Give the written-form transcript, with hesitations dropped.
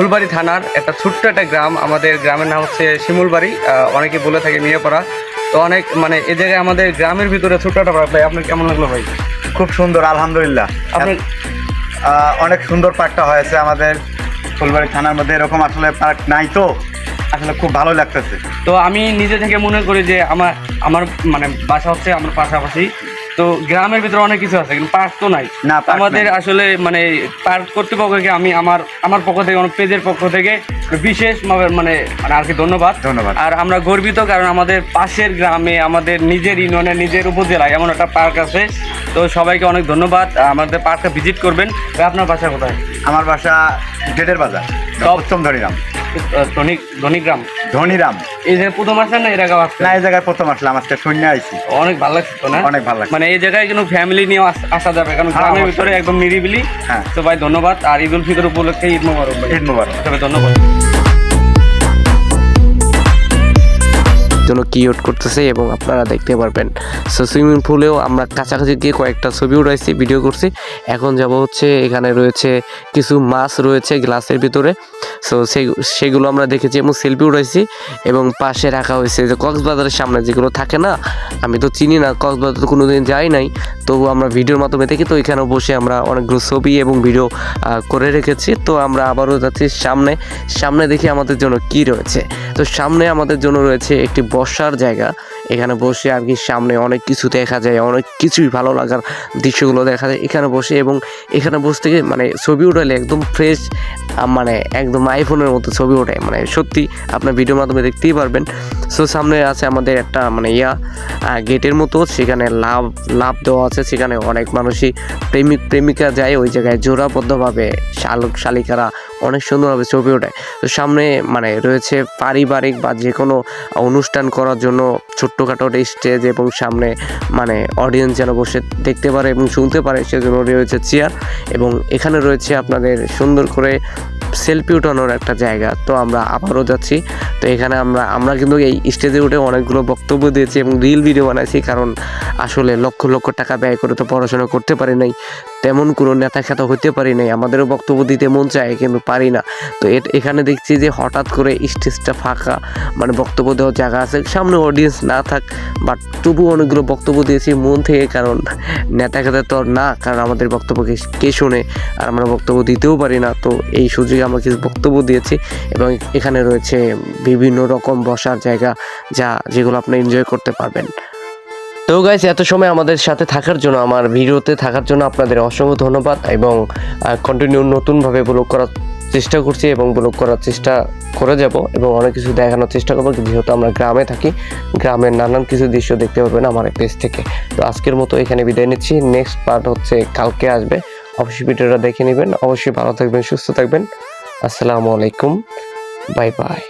ফুলবাড়ি থানার একটা ছোট্ট একটা গ্রাম। আমাদের গ্রামের নাম হচ্ছে শিমুলবাড়ি, অনেকে বলে থাকে মিয়াপাড়া। তো অনেক মানে এই জায়গায় আমাদের গ্রামের ভিতরে ছোট্ট একটা পার্ক। ভাই আপনার কেমন লাগলো ভাই? খুব সুন্দর, আলহামদুলিল্লাহ। আপনি অনেক সুন্দর পার্কটা হয়েছে আমাদের ফুলবাড়ি থানার মধ্যে। এরকম আসলে পার্ক নাই, তো আসলে খুব ভালো লাগতেছে। তো আমি নিজে থেকে মনে করি যে আমার আমার মানে বাসা হচ্ছে আমার পাশাপাশি, তো গ্রামের ভিতরে অনেক কিছু আছে কিন্তু পার্ক তো নাই। না, park আমাদের নাই। আসলে মানে পার্ক কর্তৃপক্ষকে আমি আমার পক্ষ থেকে, আমার পেজের পক্ষ থেকে বিশেষ মানে মানে আর কি ধন্যবাদ। আর আমরা গর্বিত, কারণ আমাদের পাশের গ্রামে, আমাদের নিজের ইউনিয়নে, নিজের উপজেলায় এমন একটা পার্ক আছে। তো সবাইকে অনেক ধন্যবাদ। আমাদের পার্কটা ভিজিট করবেন। আপনার বাসা কোথায়? আমার বাসা গেটের বাজার, উত্তম ধনিরাম। ধনীগ্রাম। ধনিরাম। এই যে প্রথম আসলেন না এর আগে আসছেন? না, এই জায়গায় প্রথম আসলাম, আজকে শূন্য আইছি। অনেক ভালো লাগছে তো না? অনেক ভালো লাগছে। মানে এই জায়গায় কিন্তু ফ্যামিলি নিয়ে আসা যাবে, কারণ হ্যাঁ, গ্রামের অবশ্যই। ভিতরে একদম নিরিবিলি। হ্যাঁ। তো ভাই ধন্যবাদ। আর ঈদ উল ফিতর উপলক্ষে ঈদ মোবারক ভাই। ঈদ মোবারক। তবে ধন্যবাদ। জন্য কিউট করতেছে এবং আপনারা দেখতে পারবেন। সো সুইমিং পুলেও আমরা কাছাকাছি গিয়ে কয়েকটা ছবি উঠাইছি, ভিডিও করছি। এখন যাব হচ্ছে এখানে রয়েছে কিছু মাছ রয়েছে গ্লাসের ভিতরে। সো সেগুলো আমরা দেখেছি এবং সেলফি উঠাইছি এবং পাশে রাখা হয়েছে যে কক্সবাজারের সামনে যেগুলো থাকে না, আমি তো চিনি না, কক্সবাজার কোনো দিন যাই নাই, তবু আমরা ভিডিওর মাধ্যমে দেখি। তো এখানে বসে আমরা অনেকগুলো ছবি এবং ভিডিও করে রেখেছি। তো আমরা আবারও যাচ্ছি সামনে দেখি আমাদের জন্য কি রয়েছে। তো সামনে আমাদের জন্য রয়েছে একটি বসার জায়গা। এখানে বসে আর কি সামনে অনেক কিছু দেখা যায়, অনেক কিছুই ভালো লাগার দৃশ্যগুলো দেখা যায় এখানে বসে। এবং এখানে বসে থেকে মানে ছবি উঠালে একদম ফ্রেশ, মানে একদম আইফোনের মতো ছবি ওঠায়, মানে সত্যি আপনার ভিডিওর মাধ্যমে দেখতেই পারবেন। সো সামনে আছে আমাদের একটা মানে গেটের মতো, সেখানে লাভ দেওয়া আছে। সেখানে অনেক মানুষই প্রেমিকা যায় ওই জায়গায় জোড়াবদ্ধভাবে, শালিকারা অনেক সুন্দরভাবে ছবি ওঠায়। তো সামনে মানে রয়েছে পারিবারিক বা যে কোনো অনুষ্ঠান করার জন্য ছোট্টখাটো স্টেজ, এবং সামনে মানে অডিয়েন্স যেন বসে দেখতে পারে এবং শুনতে পারে সেজন্য রয়েছে চেয়ার। এবং এখানে রয়েছে আপনাদের সুন্দর করে সেলফি উঠানোর একটা জায়গা। তো আমরা আবারও যাচ্ছি। তো এখানে আমরা কিন্তু এই স্টেজে উঠে অনেকগুলো বক্তব্য দিয়েছি এবং রিল ভিডিও বানাইছি, কারণ আসলে লক্ষ লক্ষ টাকা ব্যয় করে তো পড়াশোনা করতে পারি নাই, তেমন কোনো নেতা খ্যাতা হতে পারি নাই। আমাদেরও বক্তব্য দিতে মন চায় কিন্তু পারি না। তো এখানে দেখছি যে হঠাৎ করে স্টেজটা ফাঁকা, মানে বক্তব্য দেওয়ার জায়গা আছে, সামনে অডিয়েন্স না থাক, বাট তবু অনেকগুলো বক্তব্য দিয়েছি মন থেকে, কারণ নেতা খ্যাতা তো না, কারণ আমাদের বক্তব্যকে কে শোনে, আর আমরা বক্তব্য দিতেও পারি না। তো এই সুযোগে আমরা কিছু বক্তব্য দিয়েছি এবং এখানে রয়েছে বিভিন্ন রকম বসার জায়গা যেগুলো আপনি এনজয় করতে পারবেন। তো গাইস, এত সময় আমাদের সাথে থাকার জন্য, আমার ভিডিওতে থাকার জন্য আপনাদের অসংখ্য ধন্যবাদ। এবং কন্টিনিউ নতুনভাবে ব্লগ করার চেষ্টা করছি এবং ব্লগ করার চেষ্টা করে যাব এবং অনেক কিছু দেখানোর চেষ্টা করবো, যেহেতু আমরা গ্রামে থাকি। গ্রামের নানান কিছু দৃশ্য দেখতে পাবেন আমার পেজ থেকে। তো আজকের মতো এখানে বিদায় নিচ্ছি। নেক্সট পার্ট হচ্ছে কালকে আসবে, অবশ্যই ভিডিওটা দেখে নেবেন। অবশ্যই ভালো থাকবেন, সুস্থ থাকবেন। আসসালামু আলাইকুম, বাই বাই।